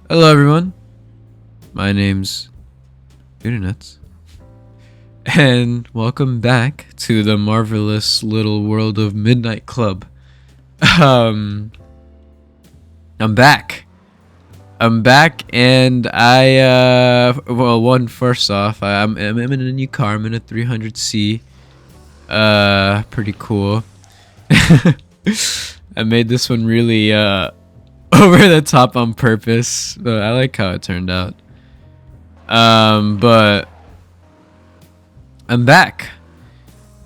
Hello, everyone. My name's Nuts, and welcome back to the marvelous little world of Midnight Club. Um, I'm back. And first off, I'm in a new car. I'm in a 300C. Pretty cool. I made this one really over the top on purpose, but I like how it turned out. But I'm back.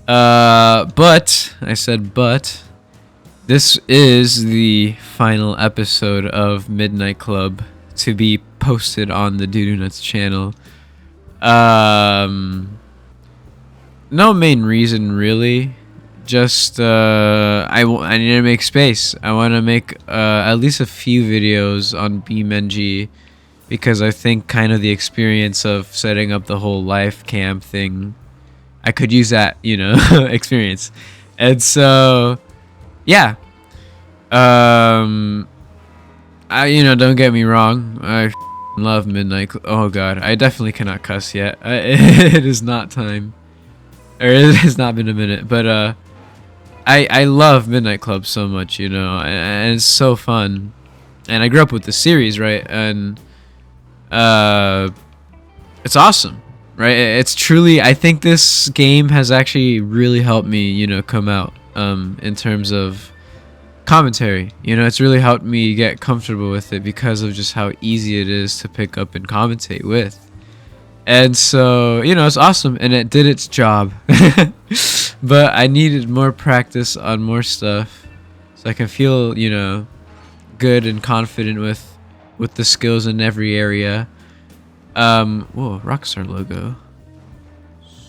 But I said, but this is the final episode of Midnight Club to be posted on the Doo Nuts channel. No main reason really. Just I need to make space. I want to make at least a few videos on BeamNG because I think kind of the experience of setting up the whole live cam thing, I could use that, experience. And so, yeah. Don't get me wrong. I love Midnight. Oh God, I definitely cannot cuss yet. It is not time, or it has not been a minute. But I love Midnight Club so much, and it's so fun. And I grew up with the series, right? And it's awesome, right? It's truly, I think this game has actually really helped me, come out in terms of commentary. It's really helped me get comfortable with it because of just how easy it is to pick up and commentate with. And so, it's awesome and it did its job. But I needed more practice on more stuff so I can feel, good and confident with the skills in every area. Whoa, Rockstar logo.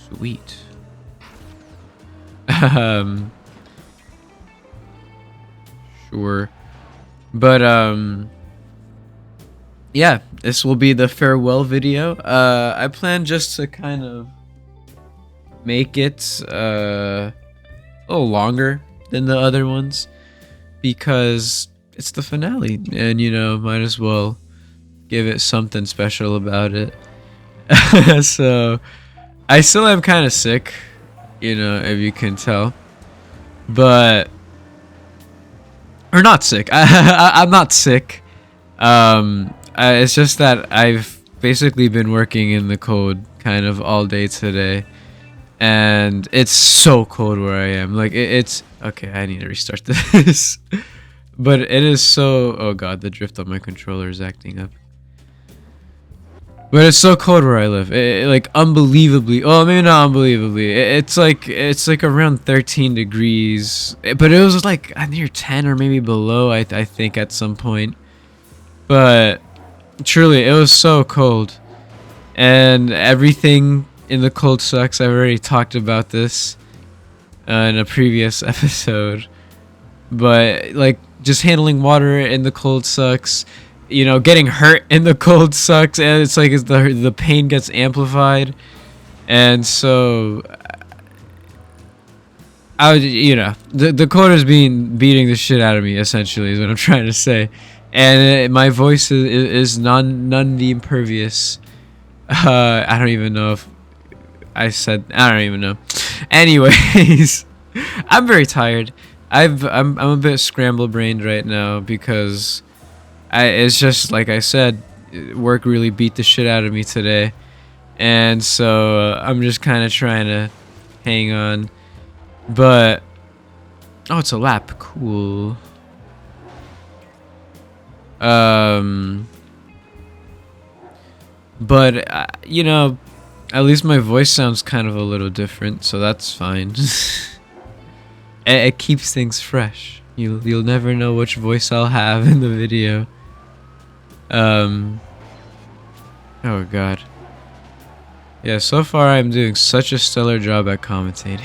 Sweet. Sure. But yeah, this will be the farewell video. I plan just to kind of make it a little longer than the other ones because it's the finale and might as well give it something special about it. So I still am kind of sick, if you can tell, but or not sick. I'm not sick. It's just that I've basically been working in the cold kind of all day today, and it's so cold where I am. Like it's okay. I need to restart this, but it is so. Oh God, the drift on my controller is acting up. But it's so cold where I live. Like unbelievably. Oh, maybe not unbelievably. It's like around 13 degrees. But it was like near 10 or maybe below. I think at some point. But truly, it was so cold, and everything in the cold sucks. I've already talked about this in a previous episode. But like just handling water in the cold sucks. Getting hurt in the cold sucks, and it's like the pain gets amplified, and so the cold is beating the shit out of me. Essentially, is what I'm trying to say, and my voice is none the impervious. I don't even know if I don't even know. Anyways, I'm very tired. I'm a bit scramble brained right now because it's just like I said, work really beat the shit out of me today, and so I'm just kind of trying to hang on. But oh, it's a lap, cool. But at least my voice sounds kind of a little different, so that's fine. It keeps things fresh. You'll never know which voice I'll have in the video. Oh God. Yeah, so far I'm doing such a stellar job at commentating.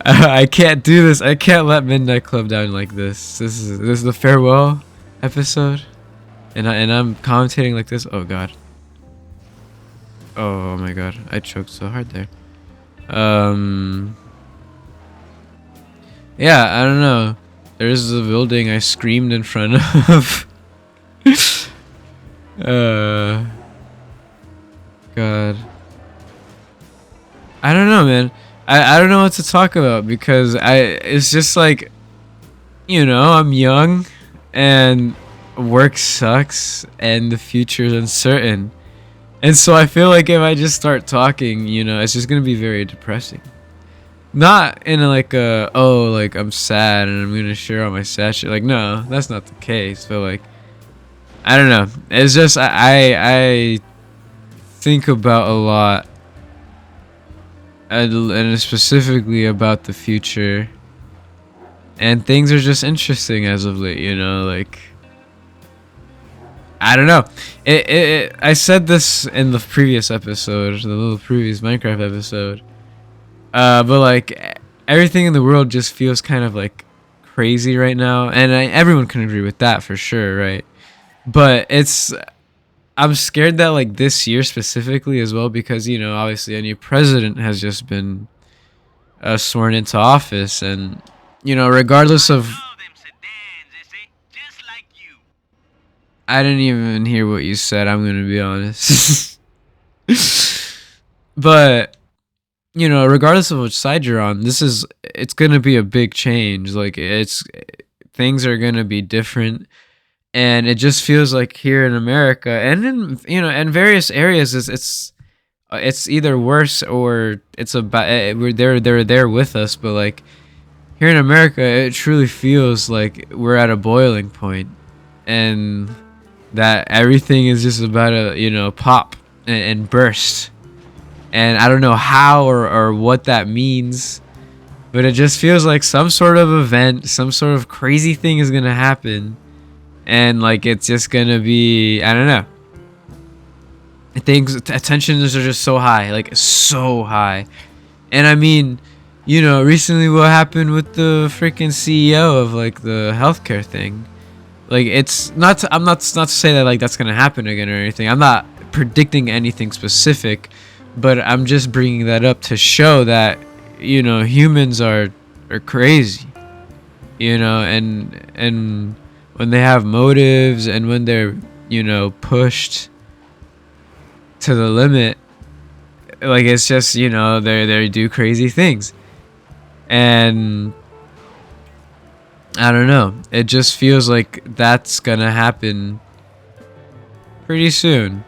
I can't do this. I can't let Midnight Club down like this. This is the farewell episode, and I'm commentating like this. Oh God. Oh my God, I choked so hard there. Yeah, I don't know. There's a building I screamed in front of. uh, God. I don't know, man. I don't know what to talk about because it's just like, I'm young and work sucks and the future is uncertain. And so I feel like if I just start talking, it's just going to be very depressing. Not in like like I'm sad and I'm going to share all my sad shit. Like, no, that's not the case. But like, I don't know. It's just I think about a lot, and specifically about the future, and things are just interesting as of late. Like, I don't know. I said this in the previous episode, the little previous Minecraft episode. But like everything in the world just feels kind of like crazy right now, and everyone can agree with that for sure, right? But I'm scared that like this year specifically as well, because obviously a new president has just been sworn into office, and regardless of, I didn't even hear what you said, I'm gonna be honest. But regardless of which side you're on, it's gonna be a big change. Like, things are gonna be different, and it just feels like here in America and in various areas, it's either worse or it's about they're there with us. But like here in America, it truly feels like we're at a boiling point, and that everything is just about to pop and burst. And I don't know how or what that means, but it just feels like some sort of event, some sort of crazy thing is gonna happen, and like it's just gonna be, I don't know. Tensions are just so high, like so high. And I mean, recently what happened with the freaking CEO of like the healthcare thing. Like, I'm not to say that like that's gonna happen again or anything. I'm not predicting anything specific, but I'm just bringing that up to show that humans are crazy, and when they have motives and when they're pushed to the limit, like it's just they do crazy things. And I don't know, it just feels like that's gonna happen pretty soon.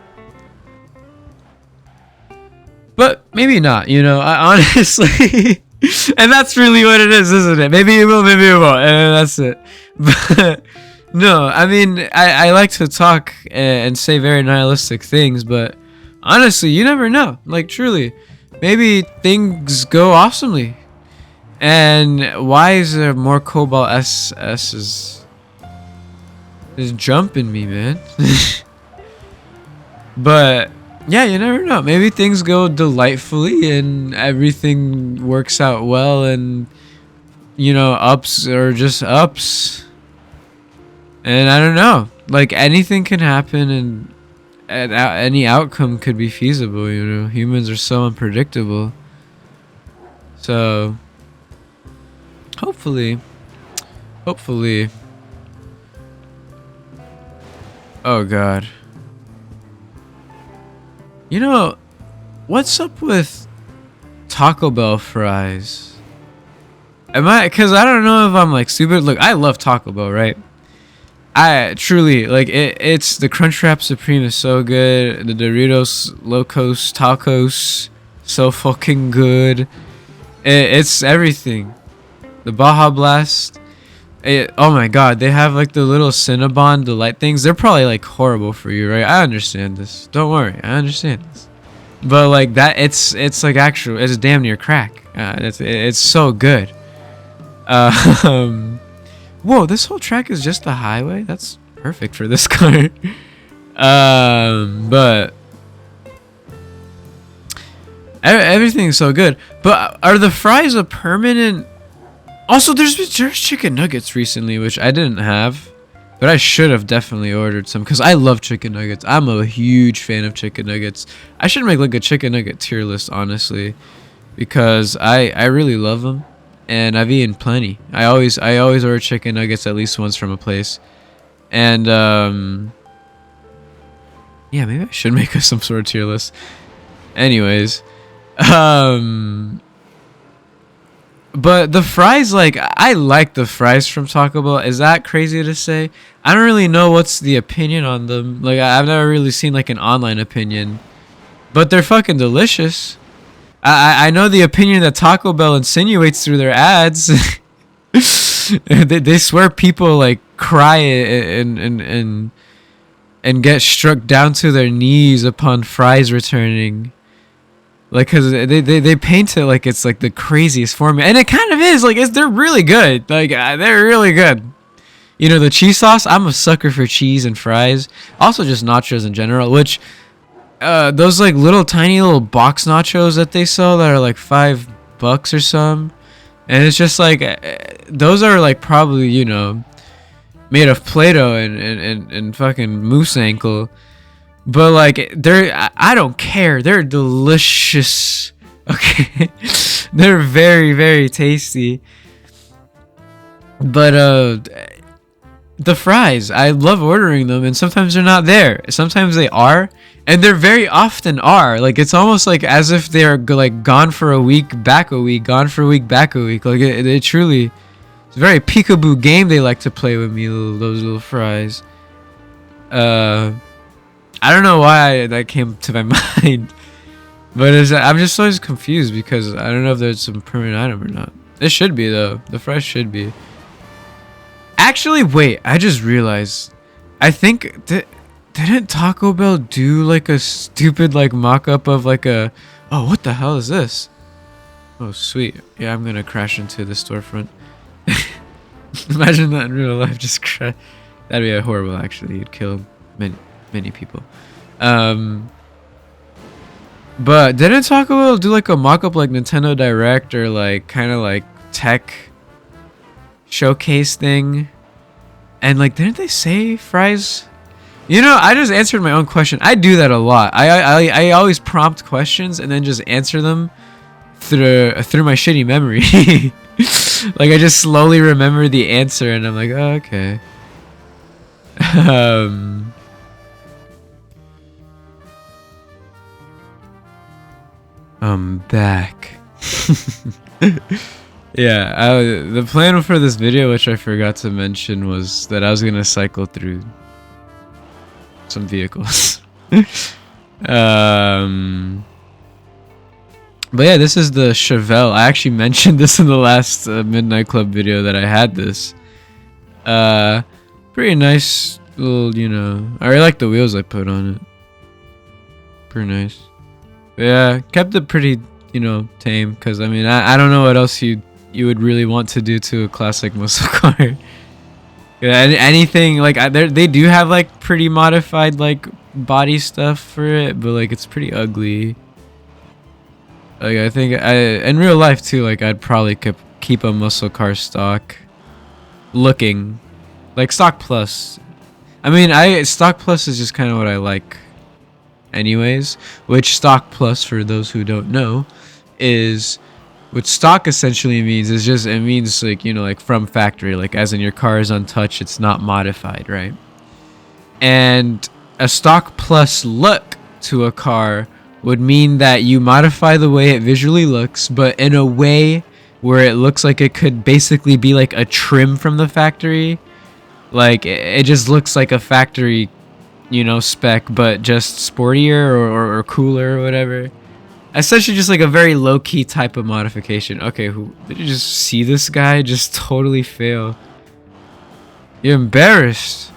But maybe not, I honestly, and that's really what it is, isn't it? Maybe it will, maybe it won't, and that's it. But no, I mean, I like to talk and say very nihilistic things, but honestly, you never know. Like, truly, maybe things go awesomely. And why is there more Cobalt SS is jumping me, man? But yeah, you never know. Maybe things go delightfully and everything works out well, and ups are just ups. And I don't know. Like, anything can happen, and any outcome could be feasible. Humans are so unpredictable. So hopefully. Oh God. What's up with Taco Bell fries? Because I don't know if I'm like stupid. Look, I love Taco Bell, right? I truly like it. It's the Crunchwrap Supreme is so good. The Doritos Locos Tacos, so fucking good. It's everything. The Baja Blast. Oh my God, they have like the little Cinnabon delight things. They're probably like horrible for you, right? I understand this. Don't worry, I understand this. But like that, it's like actual. It's damn near crack. It's so good. Whoa, this whole track is just the highway. That's perfect for this car. But everything's so good. But are the fries a permanent? Also, there's chicken nuggets recently, which I didn't have, but I should have definitely ordered some because I love chicken nuggets. I'm a huge fan of chicken nuggets. I should make like a chicken nugget tier list, honestly, because I really love them, and I've eaten plenty. I always order chicken nuggets at least once from a place, and Yeah, maybe I should make some sort of tier list. Anyways, but the fries, like, I like the fries from Taco Bell. Is that crazy to say? I don't really know what's the opinion on them. Like, I've never really seen like an online opinion, but they're fucking delicious. I know the opinion that Taco Bell insinuates through their ads. They swear people like cry and get struck down to their knees upon fries returning. Like, cause they paint it like it's like the craziest formula, and it kind of is. Like, they're really good. Like, they're really good. You know, the cheese sauce. I'm a sucker for cheese and fries. Also, just nachos in general. Which, those like little tiny little box nachos that they sell that are like $5 or some, and it's just like those are like probably, you know, made of Play-Doh and fucking moose ankle. But like I don't care. They're delicious. Okay. They're very, very tasty. But the fries, I love ordering them, and sometimes they're not there. Sometimes they are, and they're very often are. Like, it's almost like as if they're like gone for a week, back a week, gone for a week, back a week. Like, it truly, it's a very peekaboo game they like to play with me, those little fries. I don't know why that came to my mind, but I'm just always confused because I don't know if there's some permanent item or not. It should be though. The fries should be. Actually, wait. I just realized. I think didn't Taco Bell do like a stupid like mock-up of like a? Oh, what the hell is this? Oh, sweet. Yeah, I'm gonna crash into the storefront. Imagine that in real life. Just crash. That'd be horrible. Actually, you'd kill many people. But didn't Taco Bell do like a mock-up like Nintendo Direct or like kind of like tech showcase thing? And like, didn't they say fries? You know, I just answered my own question. I do that a lot. I always prompt questions and then just answer them through my shitty memory. Like, I just slowly remember the answer and I'm like, oh, okay. I'm back. Yeah, the plan for this video, which I forgot to mention, was that I was gonna cycle through some vehicles. But yeah, this is the Chevelle. I actually mentioned this in the last Midnight Club video that I had this. Pretty nice little, you know. I really like the wheels I put on it. Pretty nice. Yeah, kept it pretty, you know, tame. Cause I mean, I don't know what else you would really want to do to a classic muscle car. Yeah, anything like they do have like pretty modified like body stuff for it, but like it's pretty ugly. Like, I think in real life too, like I'd probably keep a muscle car stock looking like stock plus. I mean, stock plus is just kind of what I like anyways, which stock plus, for those who don't know, is what stock essentially means is just, it means like, you know, like from factory, like as in your car is untouched, it's not modified, right? And a stock plus look to a car would mean that you modify the way it visually looks, but in a way where it looks like it could basically be like a trim from the factory. Like, it just looks like a factory, you know, spec, but just sportier or cooler or whatever. Essentially just like a very low-key type of modification. Okay, did you just see this guy just totally fail? You're embarrassed.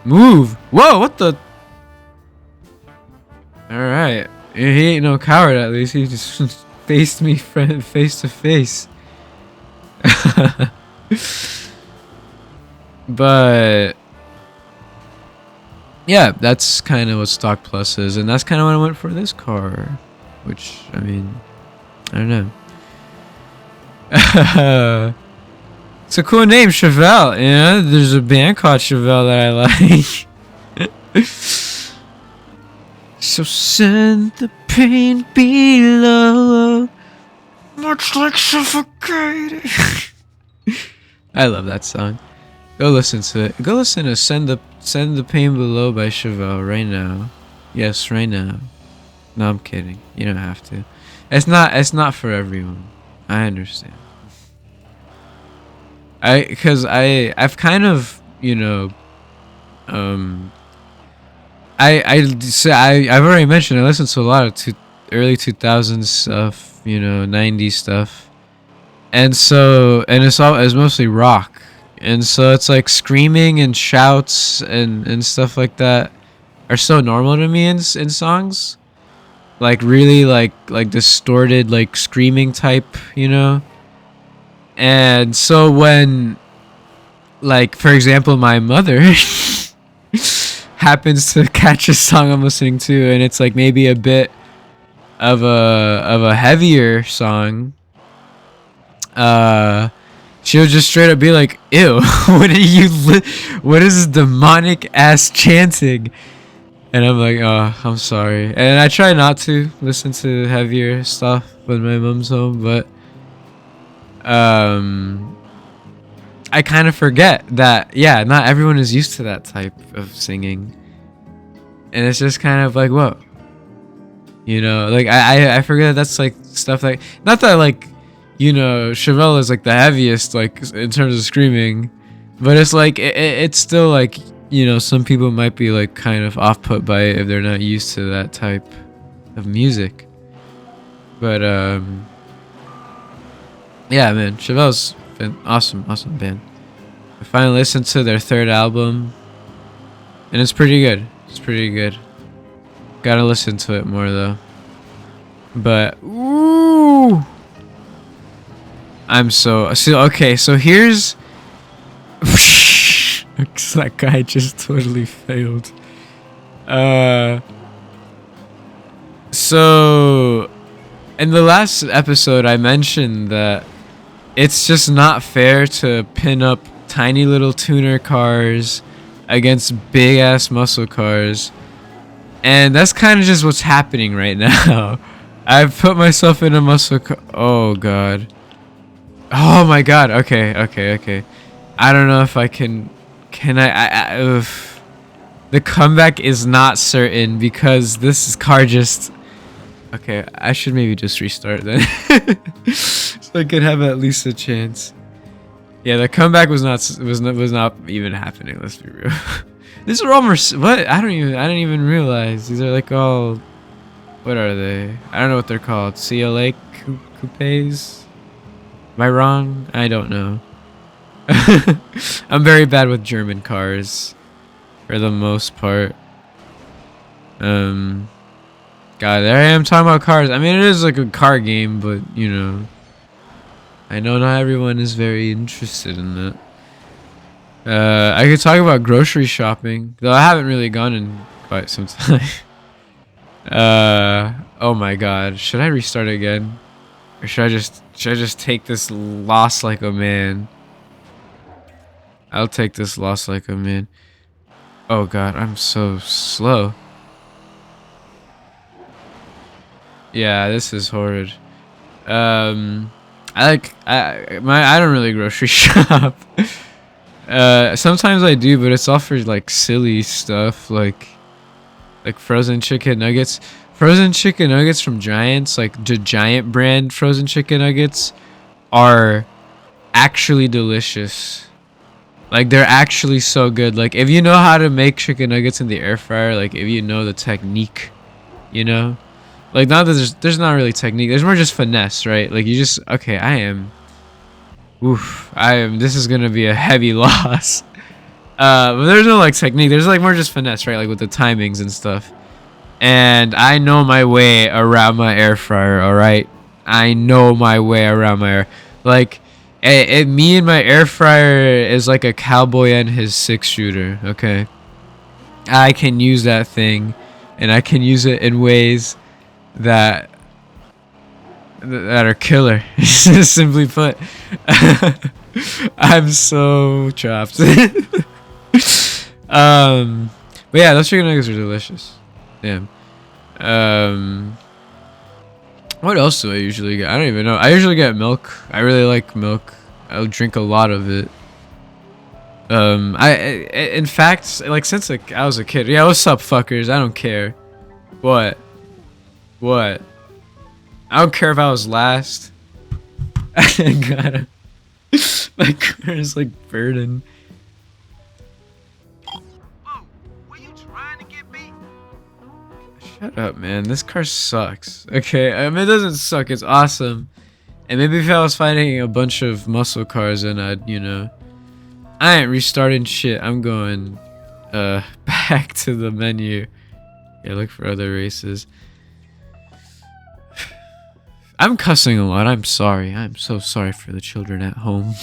Move. Whoa, what the? Alright. He ain't no coward, at least. He just faced me face to face. But yeah, that's kind of what stock plus is, and that's kind of what I went for this car, which, I mean, I don't know. It's a cool name, Chevelle. Yeah, there's a band called Chevelle that I like. So send the pain below, much like suffocating. I love that song. Go listen to it. Go listen to Send the Pain Below by Chevelle right now. Yes, right now. No, I'm kidding. You don't have to. It's not for everyone. I understand. I've kind of, um I've already mentioned I listen to a lot of early 2000s stuff, 90s stuff. And it's mostly rock. And so it's like screaming and shouts and stuff like that are so normal to me in songs. Like really like distorted like screaming type. And so when, like, for example, my mother happens to catch a song I'm listening to and it's like maybe a bit of a heavier song, she'll just straight up be like, "Ew, what what is this demonic ass chanting?" And I'm like, "Oh, I'm sorry." And I try not to listen to heavier stuff when my mom's home, but I kind of forget that, yeah, not everyone is used to that type of singing, and it's just kind of like, whoa, like I forget that's like stuff like, not that like, Chevelle is like the heaviest like in terms of screaming, but it's like it's still like, some people might be like kind of off put by it if they're not used to that type of music. But yeah, man, Chevelle's been awesome band. I finally listened to their third album, and it's pretty good. Gotta listen to it more though. But ooh, okay. So here's that guy just totally failed. So in the last episode, I mentioned that it's just not fair to pin up tiny little tuner cars against big ass muscle cars. And that's kind of just what's happening right now. I've put myself in a muscle car. Oh, God. Oh, my God. Okay. I don't know if I can oof. The comeback is not certain because this car just... Okay, I should maybe just restart then. So I could have at least a chance. Yeah, the comeback was not even happening, let's be real. These are all what? I didn't even realize. These are like all, what are they? I don't know what they're called. CLA coupes? Am I wrong? I don't know. I'm very bad with German cars for the most part. God, there I am talking about cars. I mean, it is like a car game, but I know not everyone is very interested in that. I could talk about grocery shopping, though I haven't really gone in quite some time. Oh my God, should I restart again, or should I just take this loss like a man? I'll take this loss like a man. Oh God, I'm so slow. Yeah, this is horrid. I don't really grocery shop. Sometimes I do, but it's all for like silly stuff, like frozen chicken nuggets. Frozen chicken nuggets from Giants, like the Giant brand frozen chicken nuggets, are actually delicious. Like, they're actually so good. Like, if you know how to make chicken nuggets in the air fryer, like if you know the technique, like, not that there's not really technique. There's more just finesse, right? Like, you just... Okay, this is gonna be a heavy loss. But there's no, like, technique. There's, like, more just finesse, right? Like, with the timings and stuff. And I know my way around my air fryer, alright? I know my way around my air... Like, me and my air fryer is like a cowboy and his 6-shooter, okay? I can use that thing, and I can use it in ways that are killer. Simply put. I'm so chopped. But yeah, those chicken nuggets are delicious. Damn. What else do I usually get? I don't even know. I usually get milk. I really like milk. I'll drink a lot of it. In fact, like since like I was a kid, yeah, what's up, fuckers? I don't care. What? What? I don't care if I was last. I gotta. My car is like burden. Shut up, man. This car sucks. Okay, I mean, it doesn't suck. It's awesome. And maybe if I was fighting a bunch of muscle cars, then I'd, you know, I ain't restarting shit. I'm going, back to the menu. Yeah, look for other races. I'm cussing a lot. I'm sorry. I'm so sorry for the children at home.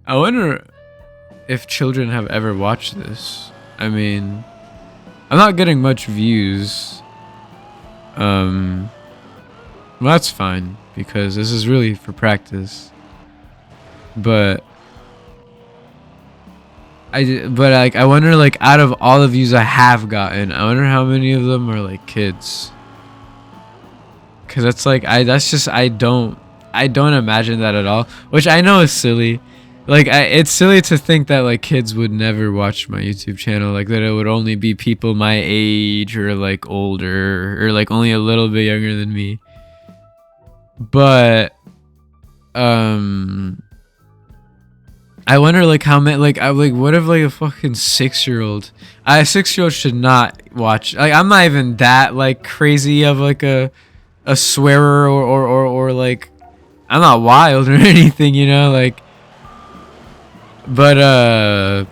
I wonder if children have ever watched this. I mean, I'm not getting much views. Well, that's fine because this is really for practice. But I wonder, like, out of all the views I have gotten, I wonder how many of them are like kids. Cause that's like I don't imagine that at all, which I know is silly. Like it's silly to think that like kids would never watch my YouTube channel, like that it would only be people my age or like older or like only a little bit younger than me. But I wonder like how many what if like a fucking 6-year-old? A 6-year-old should not watch. Like I'm not even that like crazy of like a swearer or like I'm not wild or anything, you know, like, but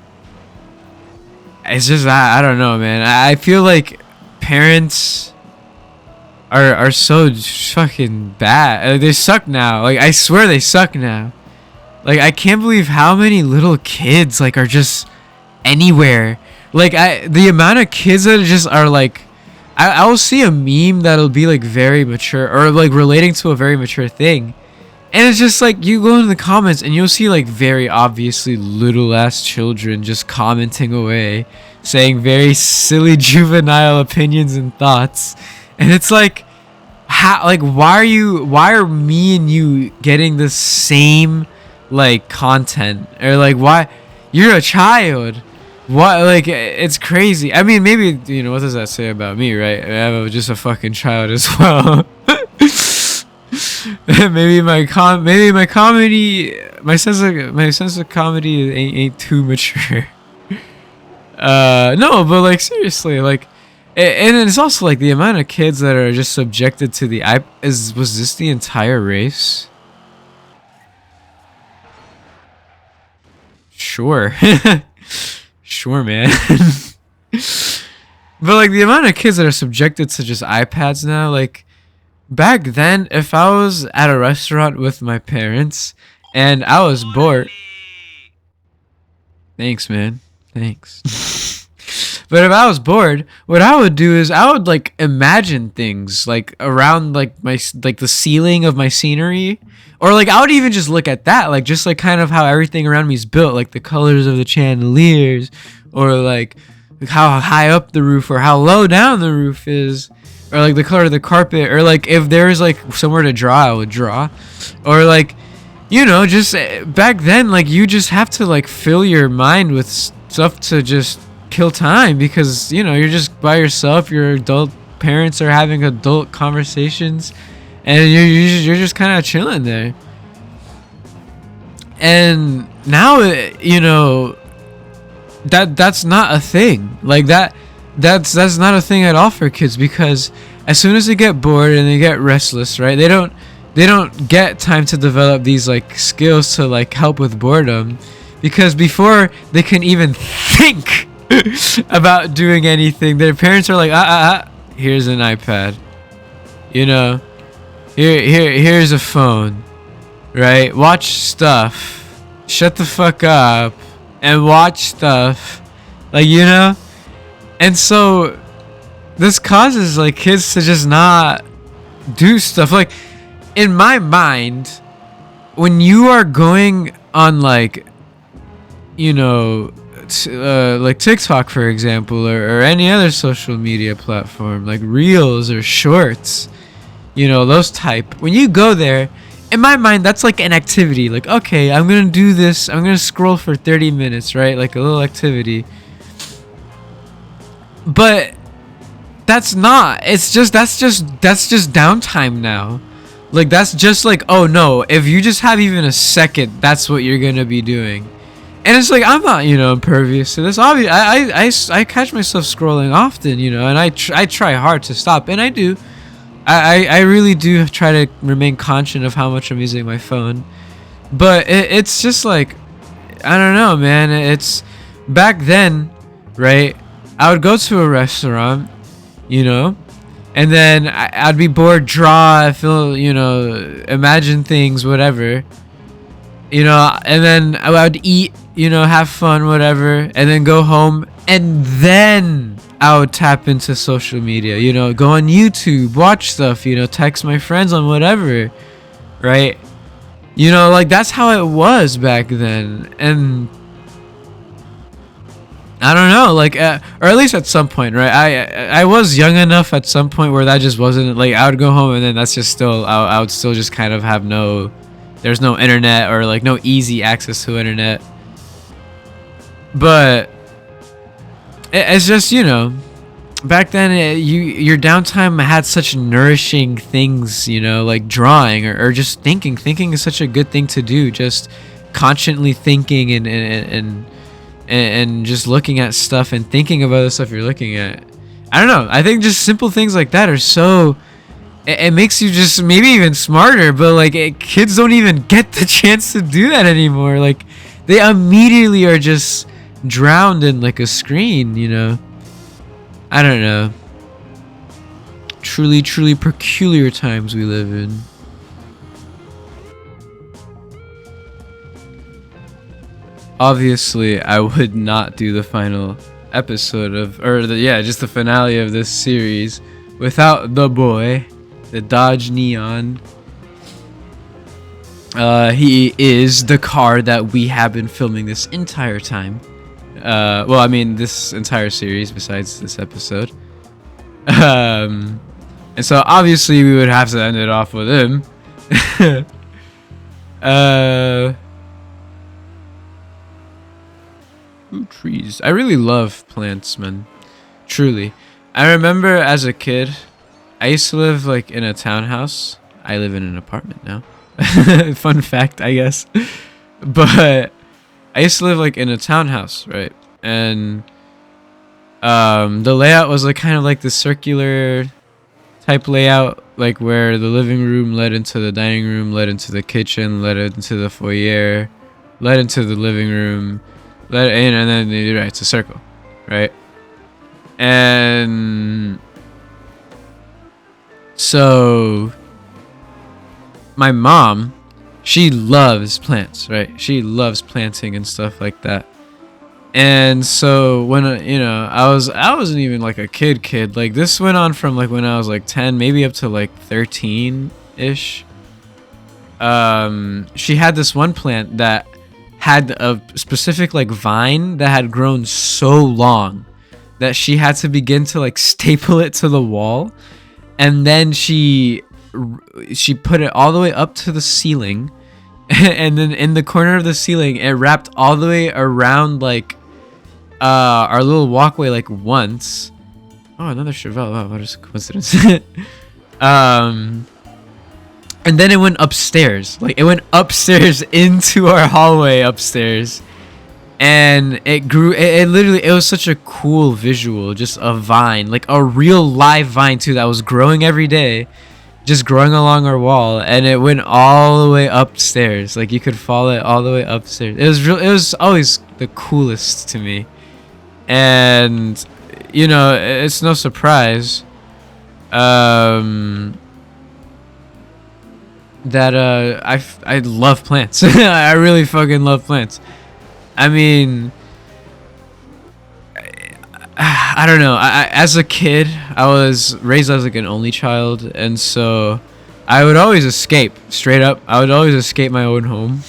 it's just I don't know, man. I feel like parents are so fucking bad. Like, they suck now. Like I swear they suck now. Like I can't believe how many little kids like are just anywhere. Like the amount of kids that just are like, I will see a meme that'll be like very mature or like relating to a very mature thing, and it's just like you go into the comments and you'll see like very obviously little ass children just commenting away, saying very silly juvenile opinions and thoughts, and it's like, how, like why are me and you getting the same like content, or like why you're a child? What, like, it's crazy. I mean, maybe, you know, what does that say about me, right? I'm just a fucking child as well. maybe my comedy, my sense of comedy ain't too mature. No, but like seriously, like, and it's also like the amount of kids that are just subjected to the was this the entire race? Sure. Sure, man. But like the amount of kids that are subjected to just iPads now, like back then, if I was at a restaurant with my parents and I was bored. Thanks, man. Thanks. But if I was bored, what I would do is I would like imagine things like around like the ceiling of my scenery, or like I would even just look at that, like just like kind of how everything around me is built, like the colors of the chandeliers, or like how high up the roof or how low down the roof is, or like the color of the carpet, or like if there's like somewhere to draw, I would draw, or like, you know, just back then, like you just have to like fill your mind with stuff to just kill time, because you know you're just by yourself, your adult parents are having adult conversations, and you're just kind of chilling there. And now, you know, that's not a thing. Like that's not a thing at all for kids, because as soon as they get bored and they get restless, right, they don't get time to develop these like skills to like help with boredom, because before they can even think about doing anything, their parents are like, here's an iPad, you know, here's a phone, right, watch stuff, shut the fuck up and watch stuff, like, you know. And so this causes like kids to just not do stuff. Like in my mind, when you are going on like, you know, like TikTok, for example, or any other social media platform like Reels or Shorts, you know, those type, when you go there, in my mind, that's like an activity. Like, okay, I'm gonna do this. I'm gonna scroll for 30 minutes, right? Like a little activity. But that's not. It's just that's just downtime now. Like that's just like, oh no, if you just have even a second, that's what you're gonna be doing. And it's like, I'm not, impervious to this. Obviously, I catch myself scrolling often, and I try hard to stop, and I do. I really do try to remain conscious of how much I'm using my phone. But it's just like, I don't know, man. It's back then, right? I would go to a restaurant, and then I'd be bored, draw, feel, imagine things, whatever, and then I would eat, have fun, whatever, and then go home, and then I would tap into social media, go on YouTube, watch stuff, text my friends on whatever, right? Like that's how it was back then. And I don't know, like, or at least at some point, right? I was young enough at some point where that just wasn't, like, I would go home and then that's just still, I would still just kind of have there's no internet or, like, no easy access to internet. But it's just, back then, your downtime had such nourishing things, like drawing or just thinking. Thinking is such a good thing to do, just constantly thinking and just looking at stuff and thinking about the stuff you're looking at. I don't know. I think just simple things like that are so... It makes you just maybe even smarter, but like kids don't even get the chance to do that anymore. Like they immediately are just drowned in like a screen, I don't know. Truly, truly peculiar times we live in. Obviously, I would not do the final episode just the finale of this series without the boy, the Dodge Neon. He is the car that we have been filming this entire time. This entire series besides this episode. And so obviously we would have to end it off with him. Trees. I really love plants, man. Truly. I remember as a kid, I used to live like in a townhouse. I live in an apartment now. Fun fact, I guess. But I used to live like in a townhouse, right? And the layout was like kind of like the circular type layout, like where the living room led into the dining room, led into the kitchen, led into the foyer, led into the living room, led in, and then right, it's a circle, right? And so my mom, she loves plants, right? She loves planting and stuff like that. And so when I wasn't even like a kid. Like this went on from like when I was like 10, maybe up to like 13-ish. She had this one plant that had a specific like vine that had grown so long that she had to begin to like staple it to the wall, and then she put it all the way up to the ceiling, and then in the corner of the ceiling it wrapped all the way around like our little walkway like once. Oh, another Chevelle. Wow, what a coincidence. And then it went upstairs. Like it went upstairs into our hallway upstairs. And it grew, it literally, it was such a cool visual, just a vine, like a real live vine too, that was growing every day, just growing along our wall, and it went all the way upstairs. Like you could follow it all the way upstairs. It was always the coolest to me. And, it's no surprise, that, I love plants. I really fucking love plants. I mean, I don't know. As a kid, I was raised as like an only child, and so I would always escape. Straight up, I would always escape my own home.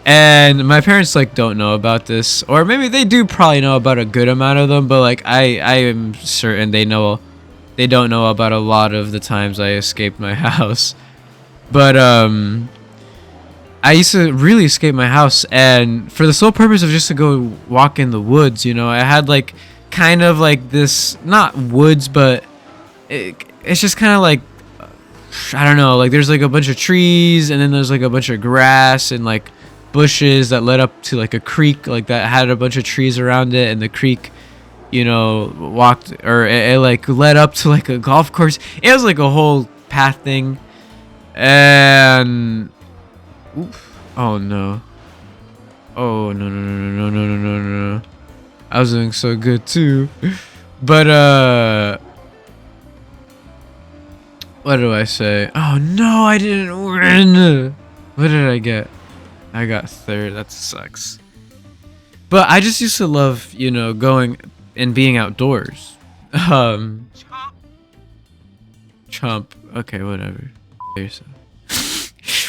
And my parents like don't know about this, or maybe they do probably know about a good amount of them, but like I am certain they don't know about a lot of the times I escaped my house. But I used to really escape my house, and for the sole purpose of just to go walk in the woods. You know, I had like kind of like this, not woods, but it's just kind of like, I don't know, like there's like a bunch of trees, and then there's like a bunch of grass and like bushes that led up to like a creek, like that had a bunch of trees around it, and the creek, you know, walked, or it like led up to like a golf course. It was like a whole path thing. And oh no, oh no, no, no, no, no, no, no, no, no. I was doing so good too. But what do I say? Oh no, I didn't win. What did I get? I got third. That sucks. But I just used to love, you know, going and being outdoors. Chomp. Okay, whatever. Yourself.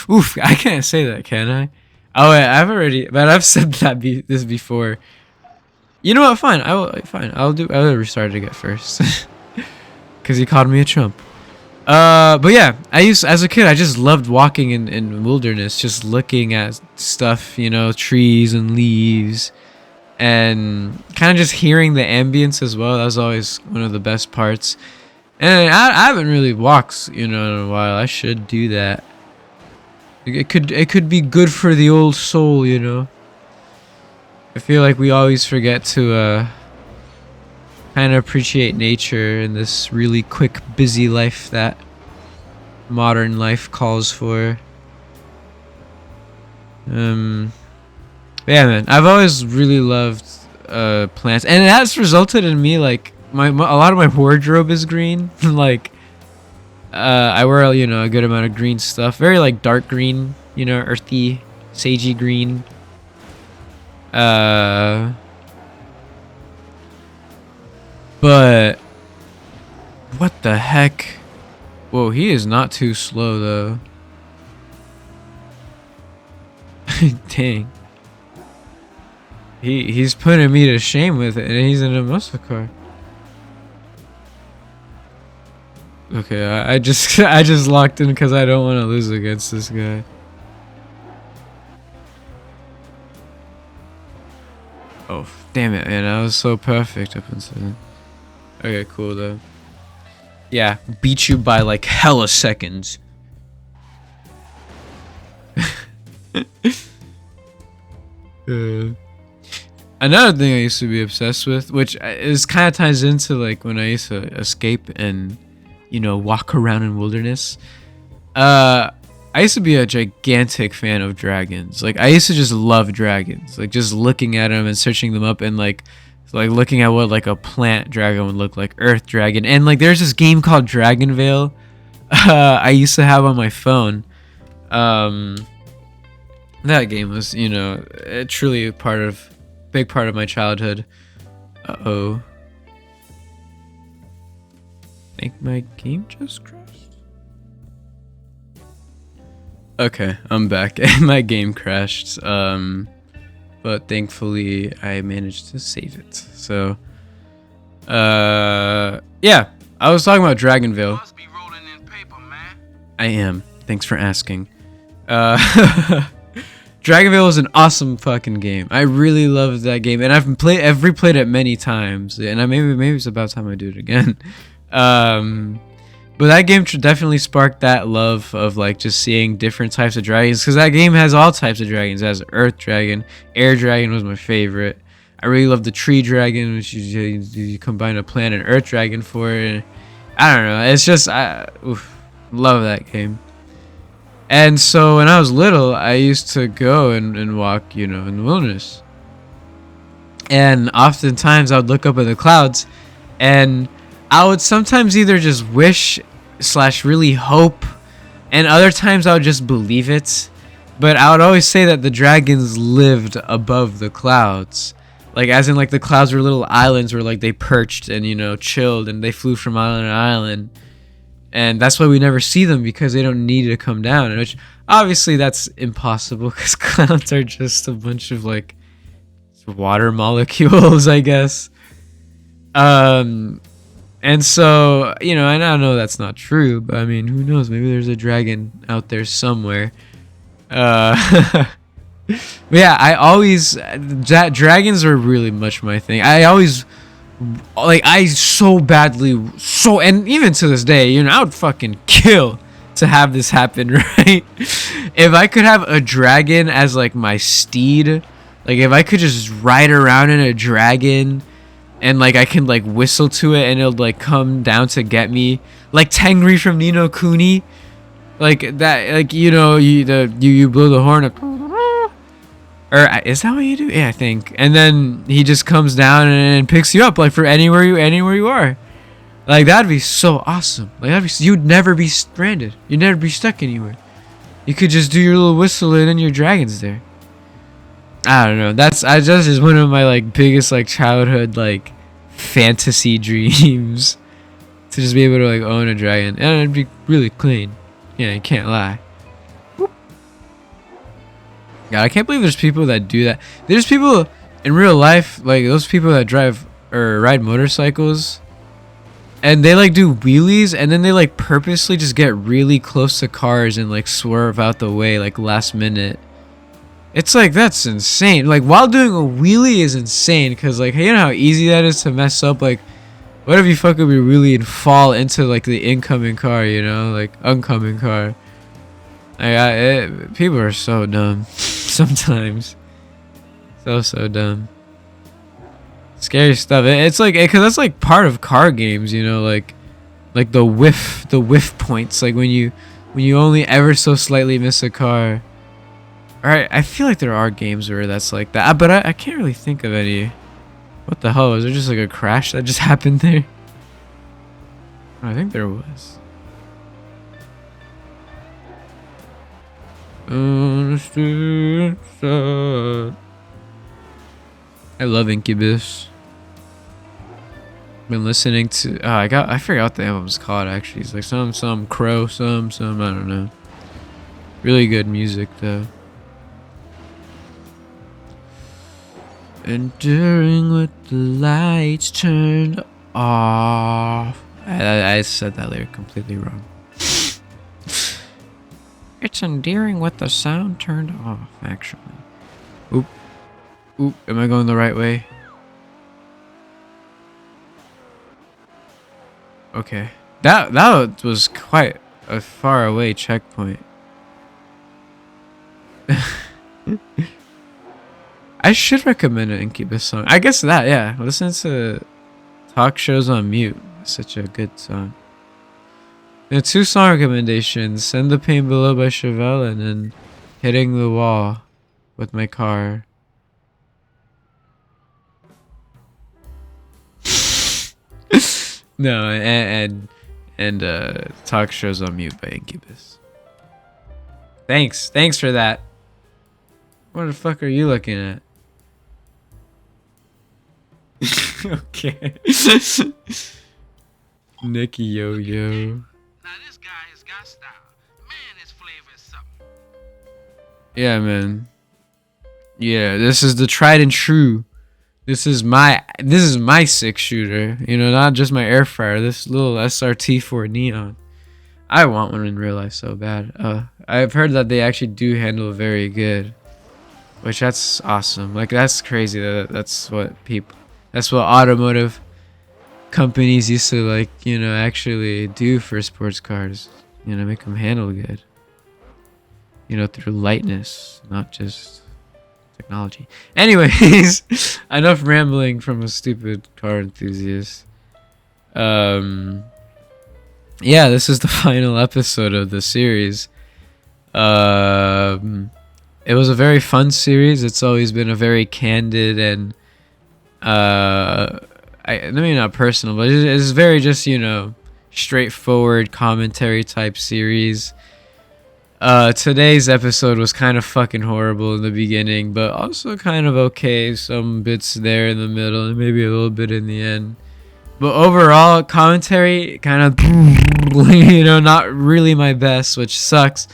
Oof, I can't say that, can I? Oh wait, I've said that this before. You know what? Fine. I'll restart it again first. Cause he called me a chump. But yeah, as a kid, I just loved walking in wilderness, just looking at stuff, you know, trees and leaves, and kind of just hearing the ambience as well. That was always one of the best parts. And I haven't really walked, you know, in a while. I should do that. It could be good for the old soul, you know. I feel like we always forget to kind of appreciate nature in this really quick, busy life that modern life calls for. Yeah, man, I've always really loved plants, and it has resulted in me like a lot of my wardrobe is green. Like I wear, you know, a good amount of green stuff, very like dark green, you know, earthy, sagey green. But what the heck? Whoa, he is not too slow though. Dang. He's putting me to shame with it, and he's in a muscle car. Okay, I just locked in because I don't want to lose against this guy. Oh, damn it, man. I was so perfect up until then. Okay, cool, though. Yeah, beat you by, like, hella seconds. Another thing I used to be obsessed with, which is kind of ties into, like, when I used to escape and, you know, walk around in wilderness. I used to be a gigantic fan of dragons. Like, I used to just love dragons. Like, just looking at them and searching them up, and like looking at what like a plant dragon would look like, earth dragon. And like, there's this game called Dragonvale I used to have on my phone. That game was, you know, truly a big part of my childhood. Uh-oh. I think my game just crashed. Okay, I'm back. My game crashed, but thankfully I managed to save it. So, yeah, I was talking about Dragonvale. Must be rolling in paper, man. I am. Thanks for asking. Dragonvale is an awesome fucking game. I really loved that game, and I've replayed it many times, and maybe it's about time I do it again. But that game definitely sparked that love of like just seeing different types of dragons, because that game has all types of dragons. It has Earth Dragon, Air Dragon was my favorite. I really love the Tree Dragon, which you combine a plant and Earth Dragon for it. I don't know. It's just love that game. And so when I was little, I used to go and walk, you know, in the wilderness. And oftentimes I would look up at the clouds, and I would sometimes either just wish / really hope, and other times I would just believe it. But I would always say that the dragons lived above the clouds. Like, as in, like, the clouds were little islands where, like, they perched and, you know, chilled, and they flew from island to island. And that's why we never see them, because they don't need to come down. Which, obviously, that's impossible, because clouds are just a bunch of, like, water molecules, I guess. And so, you know, and I know that's not true, but I mean, who knows? Maybe there's a dragon out there somewhere. But yeah, I always dragons are really much my thing. I always like I so badly and even to this day, you know, I would fucking kill to have this happen, right? If I could have a dragon as like my steed, like if I could just ride around in a dragon and like I can like whistle to it and it'll like come down to get me, like Tengri from Ni no Kuni, like that, like you know, you blow the horn up, or is that what you do? Yeah, I think. And then he just comes down and picks you up, like for anywhere you are. Like that'd be so awesome. Like you'd never be stranded. You'd never be stuck anywhere. You could just do your little whistle and then your dragon's there. I don't know. That's just one of my like biggest like childhood like fantasy dreams, to just be able to like own a dragon, and it'd be really clean. Yeah, you can't lie. God, I can't believe there's people that do that. There's people in real life, like those people that drive or ride motorcycles, and they like do wheelies, and then they like purposely just get really close to cars and like swerve out the way like last minute. It's like, that's insane. Like while doing a wheelie is insane, because like, you know how easy that is to mess up. Like what if you fucking be wheelie and fall into like the incoming car, you know, like oncoming car. Like people are so dumb sometimes. So dumb. Scary stuff. It's like, because that's like part of car games, you know, like the whiff points, like when you only ever so slightly miss a car. Alright, I feel like there are games where that's like that, but I can't really think of any. What the hell? Was there just like a crash that just happened there? I think there was. I love Incubus. Been listening to I forgot what the album's called actually. It's like some crow, some I don't know. Really good music though. Enduring with the lights turned off. I said that lyric completely wrong. It's endearing with the sound turned off, actually. Oop. Am I going the right way? Okay. That was quite a far away checkpoint. I should recommend an Incubus song. I guess that, yeah. Listen to Talk Shows on Mute. Such a good song. And 2 song recommendations: Send the Pain Below by Chevelle, and then Hitting the Wall with My Car. No, and Talk Shows on Mute by Incubus. Thanks for that. What the fuck are you looking at? Okay. Nicky Yo-Yo. Now this guy has got style. Man, his flavor is something. Yeah, man. Yeah, this is the tried and true. This is my 6-shooter. You know, not just my air fryer. This little SRT4 Neon. I want one in real life so bad. I've heard that they actually do handle very good, which that's awesome. Like that's crazy. That's what automotive companies used to like, you know, actually do for sports cars. You know, make them handle good. You know, through lightness, not just technology. Anyways, enough rambling from a stupid car enthusiast. Yeah, this is the final episode of the series. It was a very fun series. It's always been a very candid and maybe not personal, but it's very just, you know, straightforward commentary type series. Today's episode was kind of fucking horrible in the beginning, but also kind of okay. Some bits there in the middle and maybe a little bit in the end. But overall, commentary kind of, you know, not really my best, which sucks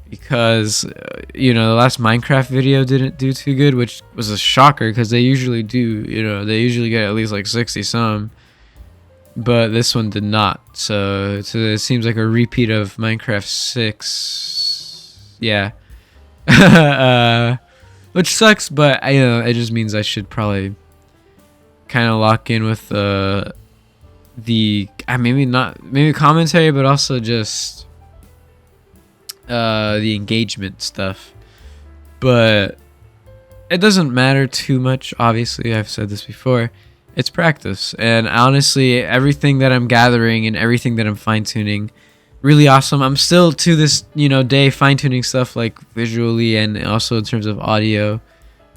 because, you know, the last Minecraft video didn't do too good, which was a shocker because they usually do, you know, they usually get at least like 60 some. but this one did not. So it seems like a repeat of Minecraft 6. Yeah. Which sucks, but it just means I should probably kind of lock in with maybe commentary, but also just the engagement stuff. But it doesn't matter too much. Obviously, I've said this before. It's practice, and honestly, everything that I'm gathering and everything that I'm fine-tuning, really awesome. I'm still to this day fine-tuning stuff, like visually and also in terms of audio.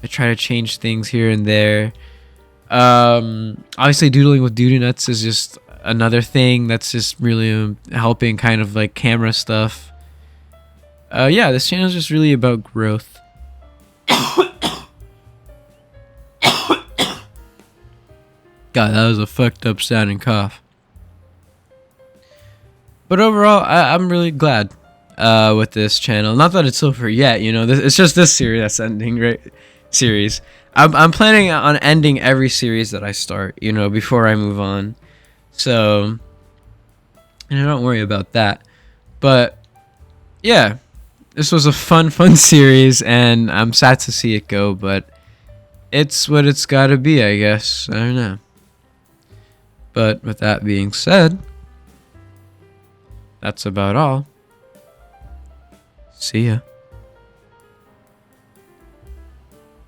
I try to change things here and there. Obviously, doodling with Doodoo Nuts is just another thing that's just really helping, kind of like camera stuff. Yeah, this channel is just really about growth. God, that was a fucked up sounding cough. But overall, I'm really glad with this channel. Not that it's over yet, it's just this series that's ending, right? Series. I'm planning on ending every series that I start, before I move on. So, don't worry about that. But, yeah, this was a fun series, and I'm sad to see it go, but it's what it's gotta be, I guess. I don't know. But with that being said, that's about all. See ya.